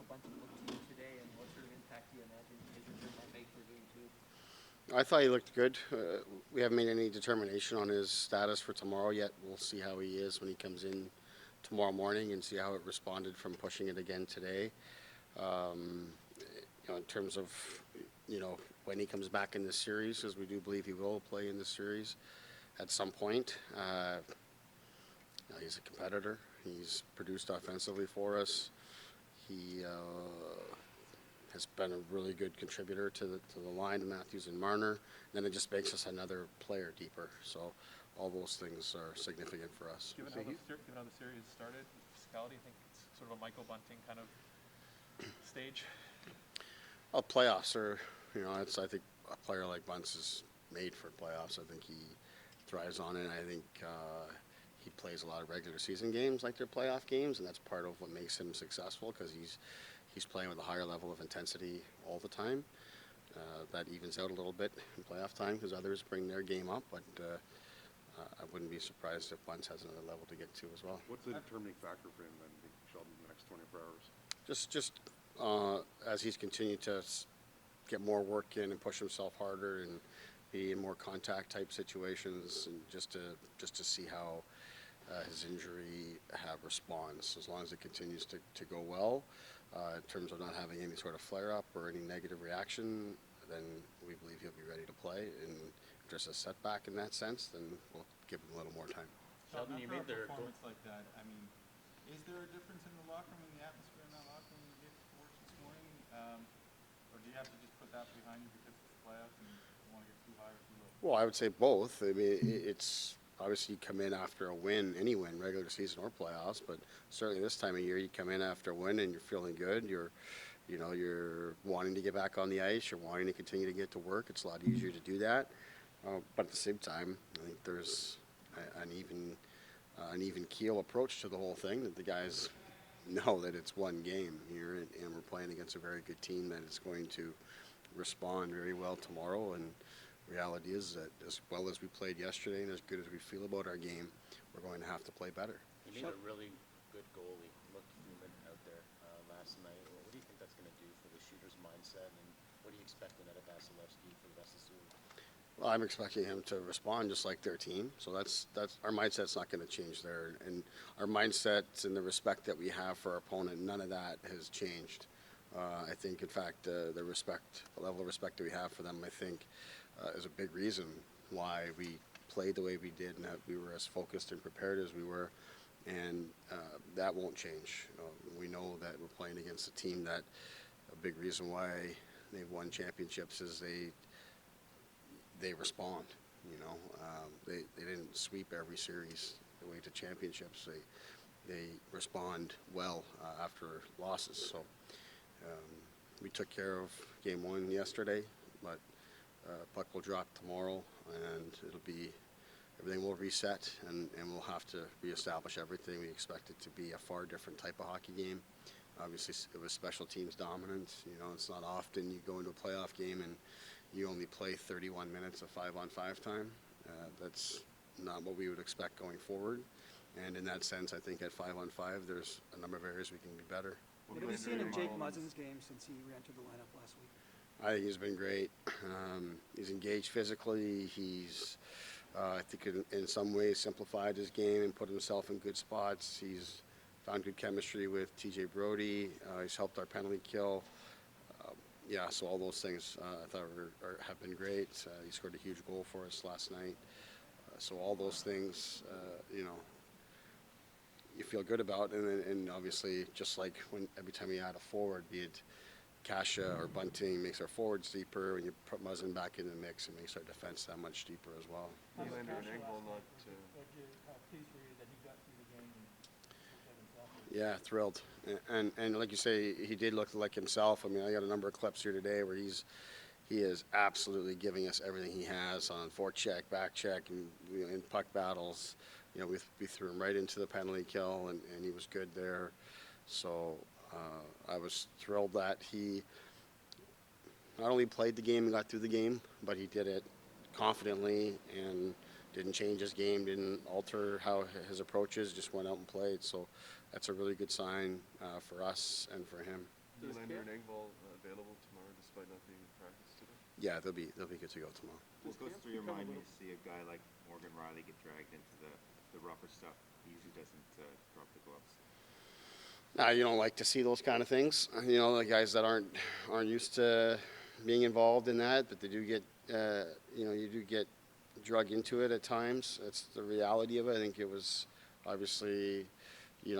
Bunting look to you today, and what sort of impact do you imagine his return might make for Game 2? I thought he looked good. We haven't made any determination on his status for tomorrow yet. We'll see how he is when he comes in tomorrow morning and see how it responded from pushing it again today. Um, in terms of, when he comes back in this series, because we do believe he will play in this series at some point. He's a competitor. He's produced offensively for us. He has been a really good contributor to the line, Matthews and Marner. Then it just makes us another player deeper. So all those things are significant for us. Given how the series started, physicality, I think it's sort of a Michael Bunting kind of stage. Playoffs are, I think a player like Bunce is made for playoffs. I think he thrives on it. I think he plays a lot of regular season games like they're playoff games, and that's part of what makes him successful because he's playing with a higher level of intensity all the time. That evens out a little bit in playoff time because others bring their game up, but I wouldn't be surprised if Bunce has another level to get to as well. What's the determining factor for him then, Sheldon, in the next 24 hours? Just as he's continued to get more work in and push himself harder and be in more contact type situations, and just to see how his injury responds. As long as it continues to go well, in terms of not having any sort of flare up or any negative reaction, then we believe he'll be ready to play. And if there's a setback in that sense, then we'll give him a little more time. Sheldon, you made their performance like that. I mean, is there a difference in the locker room, in the atmosphere in that locker room when you get to work this morning? Or do you have to just put that behind you because it's the playoffs and you don't want to get too high or too low? Well, I would say both. I mean, it's obviously you come in after a win, any win, regular season or playoffs, but certainly this time of year, you come in after a win and you're feeling good. You're wanting to get back on the ice. You're wanting to continue to get to work. It's a lot easier to do that. But at the same time, I think there's an even keel approach to the whole thing, that the guys know that it's one game here, and we're playing against a very good team that is going to respond very well tomorrow. And reality is that as well as we played yesterday and as good as we feel about our game, we're going to have to play better. You need a really good goalie. Looked human out there last night. What do you think that's going to do for the shooter's mindset, and what do you expect in Vasilevsky for the rest of the series? Well, I'm expecting him to respond just like their team. So that's our mindset's not going to change there, and our mindset and the respect that we have for our opponent, none of that has changed. I think, in fact, the level of respect that we have for them, I think, is a big reason why we played the way we did and that we were as focused and prepared as we were, and that won't change. We know that we're playing against a team that a big reason why they've won championships is they respond. They didn't sweep every series the way to championships. They respond well after losses. So we took care of game one yesterday, but puck will drop tomorrow, and everything will reset, and we'll have to reestablish everything. We expect it to be a far different type of hockey game. Obviously, it was special teams dominant. It's not often you go into a playoff game and you only play 31 minutes of 5-on-5 time. That's not what we would expect going forward. And in that sense, I think at 5-on-5, there's a number of areas we can be better. What have you seen in Jake Muzzin's game since he re-entered the lineup last week? I think he's been great. He's engaged physically. He's, I think, in some ways simplified his game and put himself in good spots. He's found good chemistry with TJ Brody. He's helped our penalty kill. So all those things I thought have been great. He scored a huge goal for us last night. So all those things, you feel good about. And obviously, just like every time you add a forward, be it Kasha or Bunting, makes our forwards deeper. When you put Muzzin back in the mix, it makes our defense that much deeper as well. Yeah, thrilled. And like you say, he did look like himself. I mean, I got a number of clips here today where he is absolutely giving us everything he has on forecheck, back check, and in puck battles. We threw him right into the penalty kill, and he was good there. So I was thrilled that he not only played the game and got through the game, but he did it confidently and didn't change his game, didn't alter how his approach is, just went out and played. So that's a really good sign for us and for him. Nylander and Engvall available tomorrow despite not being in practice today? Yeah, they'll be good to go tomorrow. What goes through your mind when you see a guy like Morgan Riley get dragged into the rougher stuff? He usually doesn't drop the gloves. You don't like to see those kind of things. You know, the guys that aren't used to being involved in that, but they do get, you do get drug into it at times. That's the reality of it. I think it was obviously,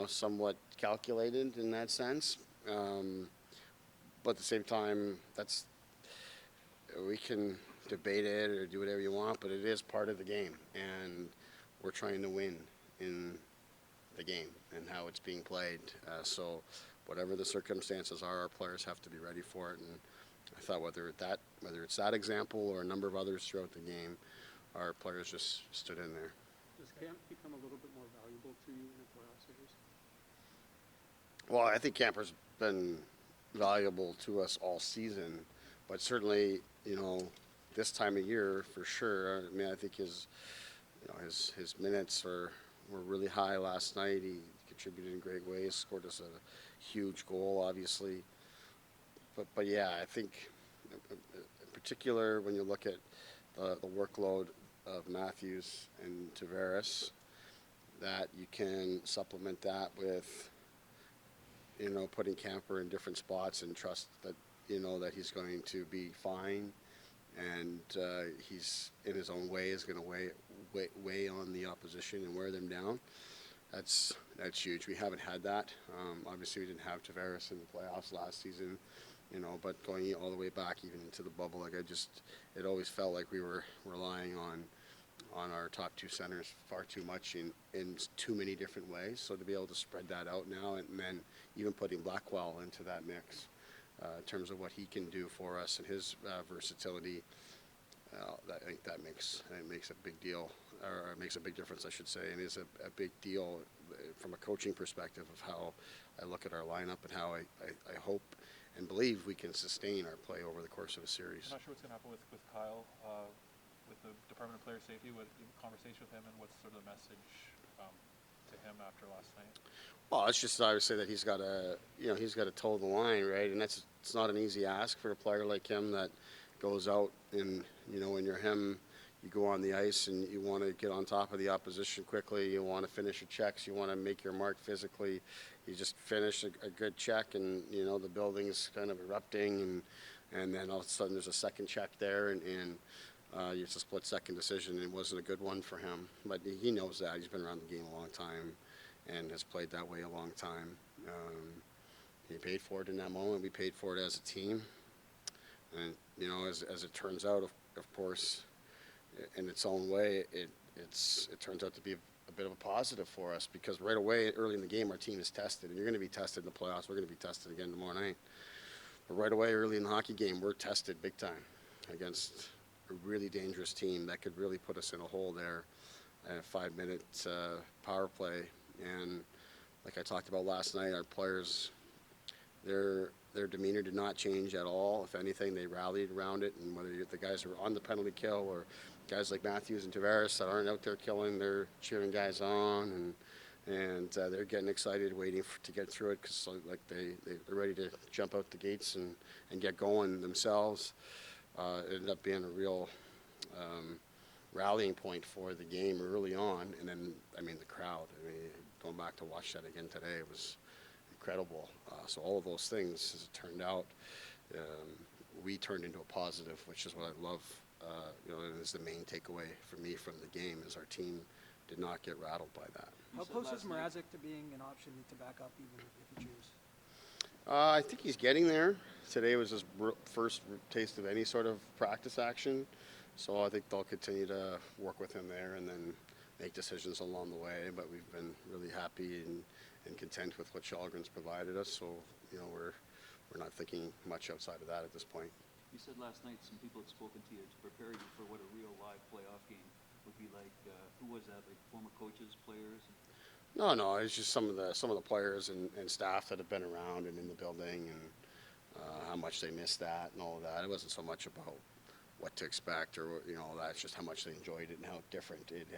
somewhat calculated in that sense. But at the same time, we can debate it or do whatever you want, but it is part of the game, and we're trying to win in the game and how it's being played. So whatever the circumstances are, our players have to be ready for it. And I thought whether it's that example or a number of others throughout the game, our players just stood in there. Does camp become a little bit more valuable to you in a playoff series? Well, I think Camper's been valuable to us all season, but certainly, this time of year for sure. I mean, I think his minutes were really high last night. He contributed in great ways, scored us a huge goal, obviously. But yeah, I think in particular when you look at the workload of Matthews and Tavares, that you can supplement that with, putting Camper in different spots and trust that, that he's going to be fine. And he's, in his own way, is going to weigh on the opposition and wear them down. That's huge. We haven't had that. Obviously, we didn't have Tavares in the playoffs last season, but going all the way back even into the bubble, it always felt like we were relying on our top two centers far too much in too many different ways. So to be able to spread that out now, and then even putting Blackwell into that mix, in terms of what he can do for us and his versatility, I think that makes a big deal, or it makes a big difference, I should say, and is a big deal from a coaching perspective of how I look at our lineup and how I hope and believe we can sustain our play over the course of a series. I'm not sure what's going to happen with Kyle, with the Department of Player Safety, what conversation with him, and what's sort of the message to him after last night? Well, it's just obviously that he's got to toe the line, right? And it's not an easy ask for a player like him that goes out and, when you're him, you go on the ice and you want to get on top of the opposition quickly. You want to finish your checks. You want to make your mark physically. You just finish a good check and, the building's kind of erupting and then all of a sudden there's a second check there and it's a split-second decision. It wasn't a good one for him, but he knows that. He's been around the game a long time and has played that way a long time. He paid for it in that moment. We paid for it as a team. And, as it turns out, of course, in its own way, it turns out to be a bit of a positive for us because right away, early in the game, our team is tested. And you're going to be tested in the playoffs. We're going to be tested again tomorrow night. But right away, early in the hockey game, we're tested big time against a really dangerous team that could really put us in a hole there at a 5-minute power play. And like I talked about last night, our players, their demeanor did not change at all. If anything, they rallied around it. And whether you're the guys who are on the penalty kill or guys like Matthews and Tavares that aren't out there killing, they're cheering guys on and they're getting excited, waiting to get through it because they're ready to jump out the gates and get going themselves. It ended up being a real rallying point for the game early on. And then, the crowd, going back to watch that again today, it was incredible. So all of those things, as it turned out, we turned into a positive, which is what I love, and is the main takeaway for me from the game is our team did not get rattled by that. How close is Mrazek to being an option to back up even if you choose? I think he's getting there. Today was his first taste of any sort of practice action. So I think they'll continue to work with him there and then make decisions along the way. But we've been really happy and content with what Källgren's provided us. So, we're not thinking much outside of that at this point. You said last night some people had spoken to you to prepare you for what a real live playoff game would be like. Who was that? Like former coaches, players? No, it's just some of the players and staff that have been around and in the building and how much they missed that and all of that. It wasn't so much about what to expect or all that. It's just how much they enjoyed it and how different it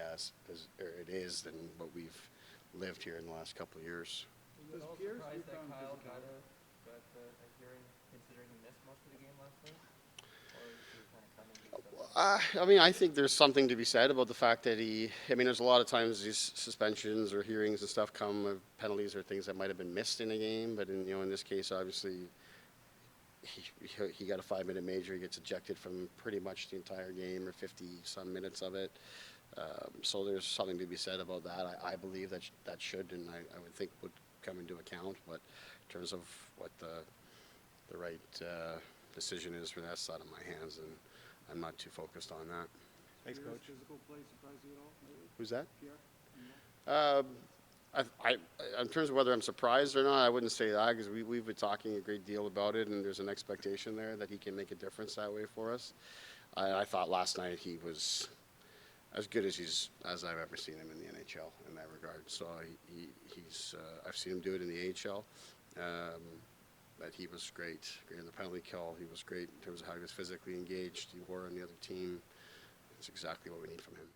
is than what we've lived here in the last couple of years. Were you at all surprised that Kyle got a hearing, considering he missed most of the game last night? Or is he kind of coming based on? I mean, I think there's something to be said about the fact that I mean, there's a lot of times these suspensions or hearings and stuff come of penalties or things that might have been missed in a game, but in this case, obviously, he got a 5-minute major. He gets ejected from pretty much the entire game or 50-some minutes of it. So there's something to be said about that. I believe that that should, and I would think would come into account. But in terms of what the right decision is for that side of my hands, and I'm not too focused on that. Thanks, Pierre's Coach. physical play surprised you at all lately? Who's that? Pierre? In terms of whether I'm surprised or not, I wouldn't say that because we've been talking a great deal about it, and there's an expectation there that he can make a difference that way for us. I thought last night he was as good as I've ever seen him in the NHL in that regard. So he's I've seen him do it in the AHL. But he was great. In the penalty kill, he was great in terms of how he was physically engaged. He wore on the other team. It's exactly what we need from him.